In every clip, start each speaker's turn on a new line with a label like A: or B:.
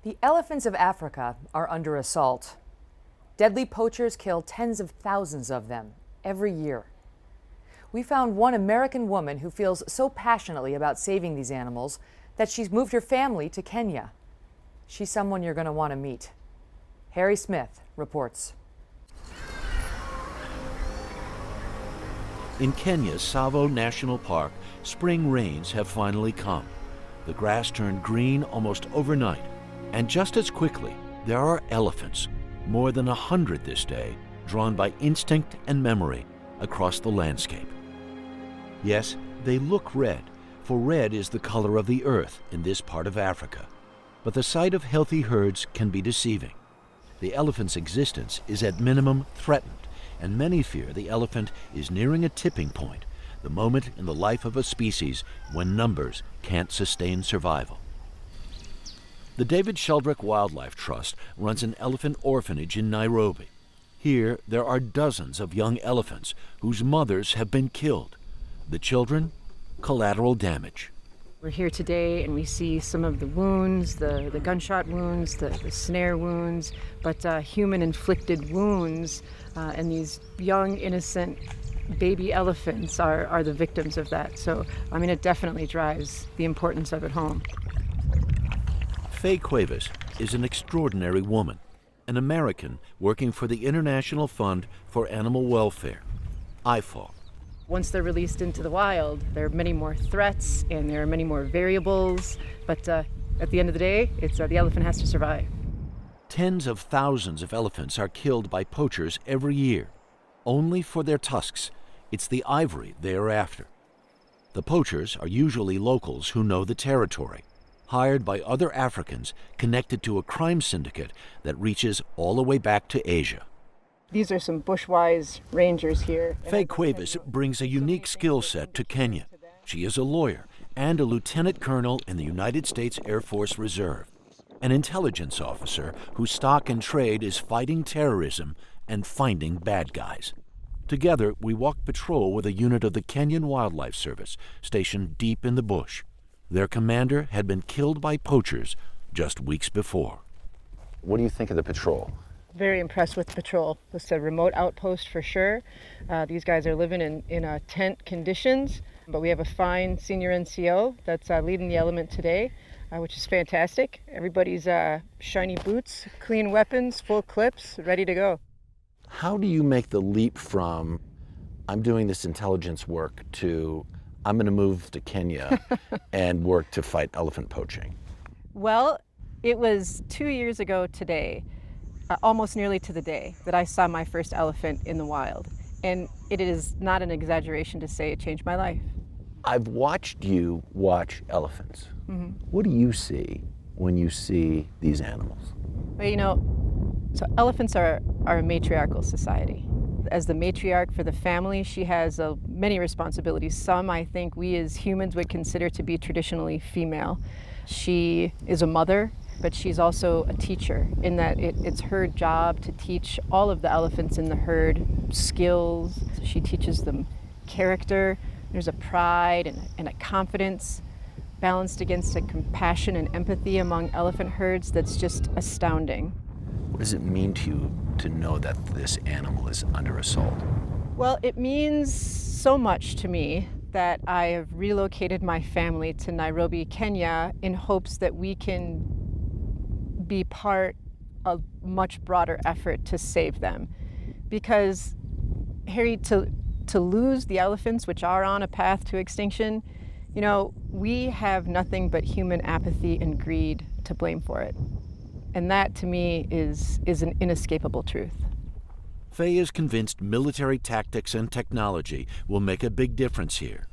A: The elephants of Africa are under assault. Deadly poachers kill tens of thousands of them every year. We found one American woman who feels so passionately about saving these animals that she's moved her family to Kenya. She's someone you're going to want to meet. Harry Smith reports.
B: In Kenya's Tsavo National Park, spring rains have finally come. The grass turned green almost overnight. And just as quickly, there are elephants, more than 100 this day, drawn by instinct and memory across the landscape. Yes, they look red, for red is the color of the earth in this part of Africa. But the sight of healthy herds can be deceiving. The elephant's existence is at minimum threatened, and many fear the elephant is nearing a tipping point, the moment in the life of a species when numbers can't sustain survival. The David Sheldrick Wildlife Trust runs an elephant orphanage in Nairobi. Here, there are dozens of young elephants whose mothers have been killed. The children, collateral damage.
C: We're here today and we see some of the wounds, the gunshot wounds, the snare wounds, but human-inflicted wounds, and these young, innocent baby elephants are the victims of that. So, I mean, it definitely drives the importance of it home.
B: Faye Cuevas is an extraordinary woman, an American working for the International Fund for Animal Welfare, IFAW.
C: Once they're released into the wild, there are many more threats and there are many more variables, but at the end of the day, it's the elephant has to survive.
B: Tens of thousands of elephants are killed by poachers every year, only for their tusks. It's the ivory they are after. The poachers are usually locals who know the territory, hired by other Africans connected to a crime syndicate that reaches all the way back to Asia.
C: These are some bushwise rangers here.
B: Faye Cuevas brings a unique skill set to Kenya. She is a lawyer and a lieutenant colonel in the United States Air Force Reserve, an intelligence officer whose stock and trade is fighting terrorism and finding bad guys. Together, we walk patrol with a unit of the Kenyan Wildlife Service stationed deep in the bush. Their commander had been killed by poachers just weeks before.
D: What do you think of the patrol?
C: Very impressed with the patrol. It's a remote outpost for sure. These guys are living in tent conditions, but we have a fine senior NCO that's leading the element today, which is fantastic. Everybody's shiny boots, clean weapons, full clips, ready to go.
D: How do you make the leap from I'm doing this intelligence work to I'm going to move to Kenya and work to fight elephant poaching?
C: Well, it was 2 years ago today, almost nearly to the day, that I saw my first elephant in the wild. And it is not an exaggeration to say it changed my life.
D: I've watched you watch elephants. Mm-hmm. What do you see when you see these animals?
C: Well, you know, so elephants are a matriarchal society. As the matriarch for the family, she has many responsibilities. Some I think we as humans would consider to be traditionally female. She is a mother, but she's also a teacher in that it's her job to teach all of the elephants in the herd skills. She teaches them character. There's a pride and a confidence balanced against a compassion and empathy among elephant herds that's just astounding.
D: What does it mean to you to know that this animal is under assault?
C: Well, it means so much to me that I have relocated my family to Nairobi, Kenya, in hopes that we can be part of a much broader effort to save them. Because, Harry, to lose the elephants, which are on a path to extinction, you know, we have nothing but human apathy and greed to blame for it. And that, to me, is an inescapable truth.
B: Faye is convinced military tactics and technology will make a big difference here.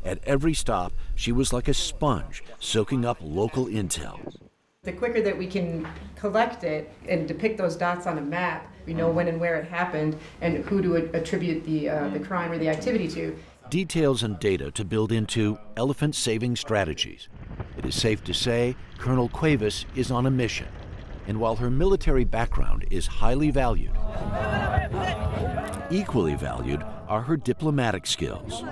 B: At every stop, she was like a sponge, soaking up local intel.
C: The quicker that we can collect it and depict those dots on a map, we know when and where it happened and who to attribute the crime or the activity to.
B: Details and data to build into elephant-saving strategies. It is safe to say Colonel Cuevas is on a mission, and while her military background is highly valued, equally valued are her diplomatic skills.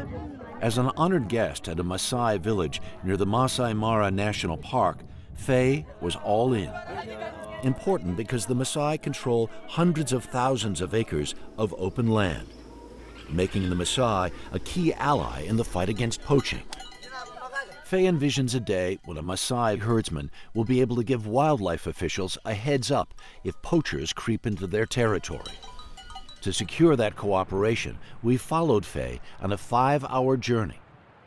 B: As an honored guest at a Maasai village near the Maasai Mara National Park, Faye was all in. Important because the Maasai control hundreds of thousands of acres of open land, making the Maasai a key ally in the fight against poaching. Faye envisions a day when a Maasai herdsman will be able to give wildlife officials a heads up if poachers creep into their territory. To secure that cooperation, we followed Faye on a 5-hour journey.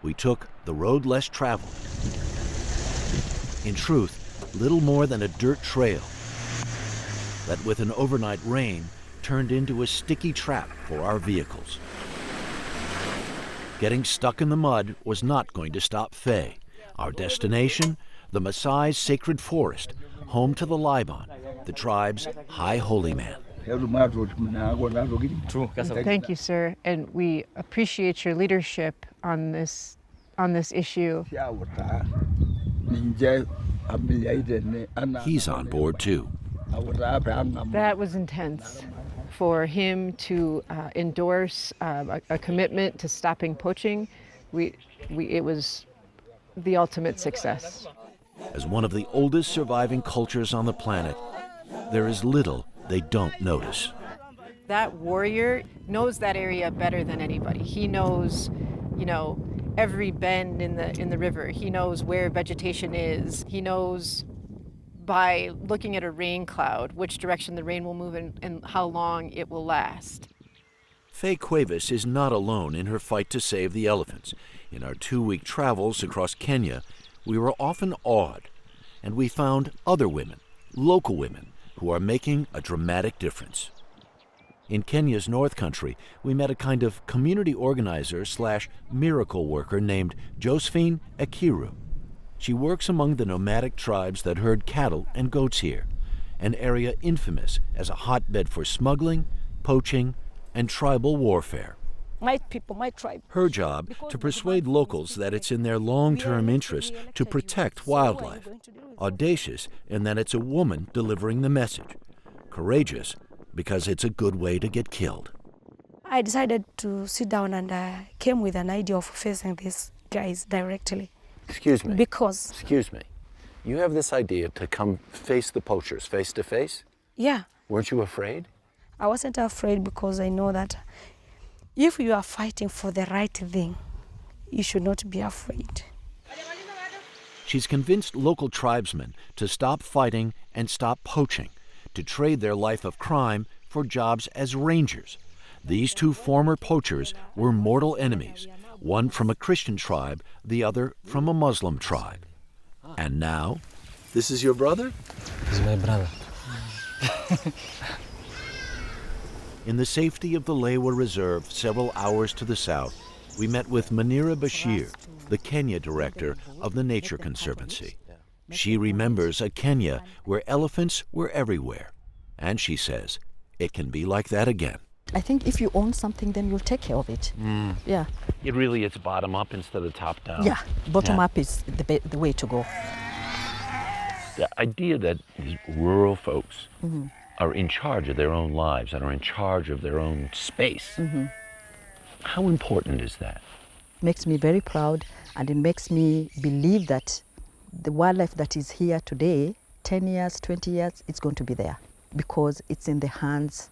B: We took the road less traveled. In truth, little more than a dirt trail that with an overnight rain turned into a sticky trap for our vehicles. Getting stuck in the mud was not going to stop Faye. Our destination, the Maasai's sacred forest, home to the Liban, the tribe's high holy man.
C: Thank you, sir, and we appreciate your leadership on this issue.
B: He's on board too.
C: That was intense. For him to endorse a commitment to stopping poaching, it was the ultimate success.
B: As one of the oldest surviving cultures on the planet, there is little they don't notice.
C: That warrior knows that area better than anybody. He knows, every bend in the river. He knows where vegetation is. He knows by looking at a rain cloud which direction the rain will move and how long it will last.
B: Faye Cuevas is not alone in her fight to save the elephants. In our 2-week travels across Kenya, we were often awed, and we found other women, local women, who are making a dramatic difference. In Kenya's North Country, we met a kind of community organizer / miracle worker named Josephine Akiru. She works among the nomadic tribes that herd cattle and goats here, an area infamous as a hotbed for smuggling, poaching, and tribal warfare.
E: My people, my tribe.
B: Her job to persuade locals that it's in their long-term interest to protect wildlife. Audacious in that it's a woman delivering the message. Courageous because it's a good way to get killed.
E: I decided to sit down and came with an idea of facing these guys directly.
D: Excuse me.
E: Because...
D: Excuse me. You have this idea to come face the poachers face to face?
E: Yeah.
D: Weren't you afraid?
E: I wasn't afraid because I know that if you are fighting for the right thing, you should not be afraid.
B: She's convinced local tribesmen to stop fighting and stop poaching, to trade their life of crime for jobs as rangers. These two former poachers were mortal enemies, one from a Christian tribe, the other from a Muslim tribe. And now,
D: This is your brother?
F: He's my brother.
B: in the safety of the Lewa Reserve, several hours to the south, we met with Munira Bashir, the Kenya director of the Nature Conservancy. She remembers a Kenya where elephants were everywhere, and she says it can be like that again.
G: I think if you own something, then you'll take care of it. Yeah.
D: It really is bottom up instead of top down.
G: Yeah. Bottom up is the way to go.
H: The idea that these rural folks are in charge of their own lives and are in charge of their own space, how important is that?
G: Makes me very proud, and it makes me believe that the wildlife that is here today, 10 years, 20 years, it's going to be there because it's in the hands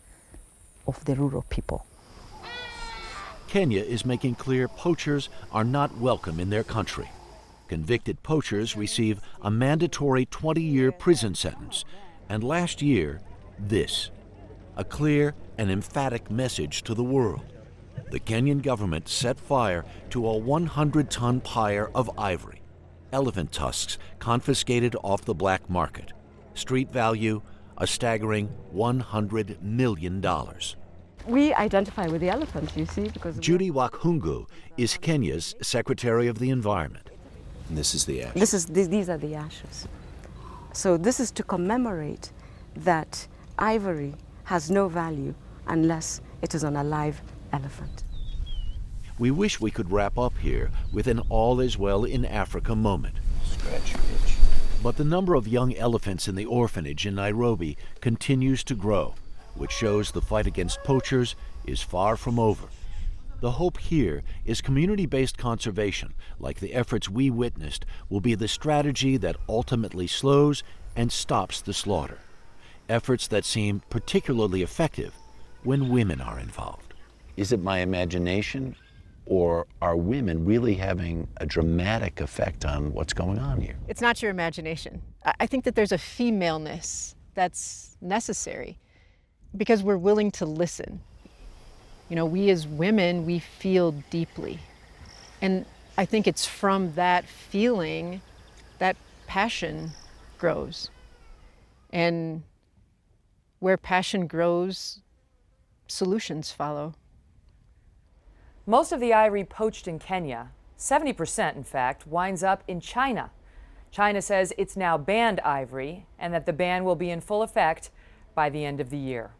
G: of the rural people.
B: Kenya is making clear poachers are not welcome in their country. Convicted poachers receive a mandatory 20-year prison sentence. And last year, this, a clear and emphatic message to the world. The Kenyan government set fire to a 100-ton pyre of ivory, elephant tusks confiscated off the black market. Street value, a staggering $100 million.
I: We identify with the elephant, you see, because...
B: Judy Wakhungu is Kenya's Secretary of the Environment.
D: And this is the ash.
I: These are the ashes. So this is to commemorate that ivory has no value unless it is on a live elephant.
B: We wish we could wrap up here with an all is well in Africa moment.
D: Scratch your itch.
B: But the number of young elephants in the orphanage in Nairobi continues to grow, which shows the fight against poachers is far from over. The hope here is community-based conservation, like the efforts we witnessed, will be the strategy that ultimately slows and stops the slaughter. Efforts that seem particularly effective when women are involved.
D: Is it my imagination, or are women really having a dramatic effect on what's going on here?
C: It's not your imagination. I think that there's a femaleness that's necessary because we're willing to listen. You know, we as women, we feel deeply. And I think it's from that feeling that passion grows. And where passion grows, solutions follow.
A: Most of the ivory poached in Kenya, 70% in fact, winds up in China. China says it's now banned ivory and that the ban will be in full effect by the end of the year.